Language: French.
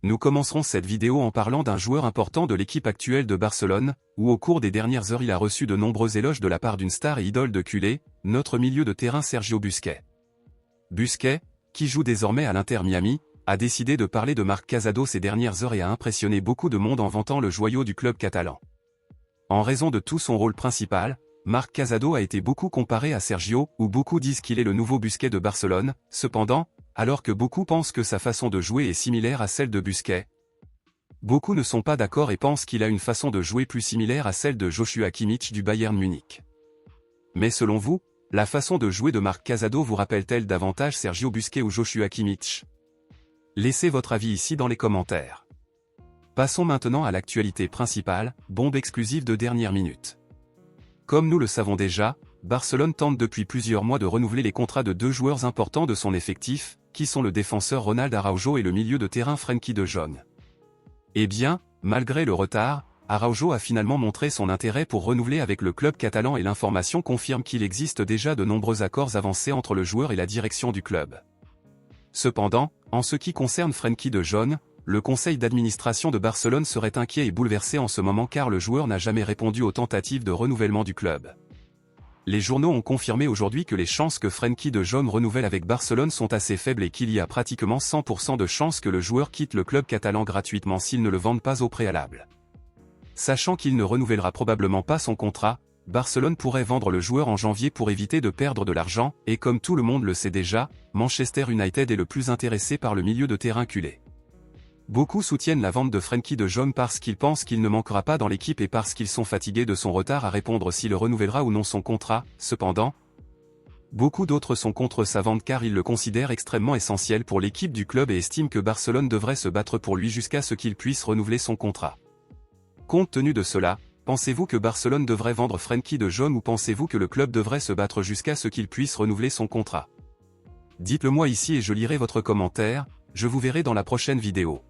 Nous commencerons cette vidéo en parlant d'un joueur important de l'équipe actuelle de Barcelone, où au cours des dernières heures il a reçu de nombreux éloges de la part d'une star et idole de culé, notre milieu de terrain Sergio Busquets. Busquets, qui joue désormais à l'Inter Miami, a décidé de parler de Marc Casado ces dernières heures et a impressionné beaucoup de monde en vantant le joyau du club catalan. En raison de tout son rôle principal, Marc Casado a été beaucoup comparé à Sergio, où beaucoup disent qu'il est le nouveau Busquets de Barcelone. Cependant, alors que beaucoup pensent que sa façon de jouer est similaire à celle de Busquets, beaucoup ne sont pas d'accord et pensent qu'il a une façon de jouer plus similaire à celle de Joshua Kimmich du Bayern Munich. Mais selon vous, la façon de jouer de Marc Casado vous rappelle-t-elle davantage Sergio Busquets ou Joshua Kimmich? Laissez votre avis ici dans les commentaires. Passons maintenant à l'actualité principale, bombe exclusive de dernière minute. Comme nous le savons déjà, Barcelone tente depuis plusieurs mois de renouveler les contrats de deux joueurs importants de son effectif, qui sont le défenseur Ronald Araujo et le milieu de terrain Frenkie de Jong. Eh bien, malgré le retard, Araujo a finalement montré son intérêt pour renouveler avec le club catalan et l'information confirme qu'il existe déjà de nombreux accords avancés entre le joueur et la direction du club. Cependant, en ce qui concerne Frenkie de Jong, le conseil d'administration de Barcelone serait inquiet et bouleversé en ce moment car le joueur n'a jamais répondu aux tentatives de renouvellement du club. Les journaux ont confirmé aujourd'hui que les chances que Frenkie de Jong renouvelle avec Barcelone sont assez faibles et qu'il y a pratiquement 100% de chances que le joueur quitte le club catalan gratuitement s'il ne le vend pas au préalable. Sachant qu'il ne renouvellera probablement pas son contrat, Barcelone pourrait vendre le joueur en janvier pour éviter de perdre de l'argent, et comme tout le monde le sait déjà, Manchester United est le plus intéressé par le milieu de terrain culé. Beaucoup soutiennent la vente de Frenkie de Jong parce qu'ils pensent qu'il ne manquera pas dans l'équipe et parce qu'ils sont fatigués de son retard à répondre s'il renouvellera ou non son contrat. Cependant, beaucoup d'autres sont contre sa vente car ils le considèrent extrêmement essentiel pour l'équipe du club et estiment que Barcelone devrait se battre pour lui jusqu'à ce qu'il puisse renouveler son contrat. Compte tenu de cela, pensez-vous que Barcelone devrait vendre Frenkie de Jong ou pensez-vous que le club devrait se battre jusqu'à ce qu'il puisse renouveler son contrat? Dites-le moi ici et je lirai votre commentaire, je vous verrai dans la prochaine vidéo.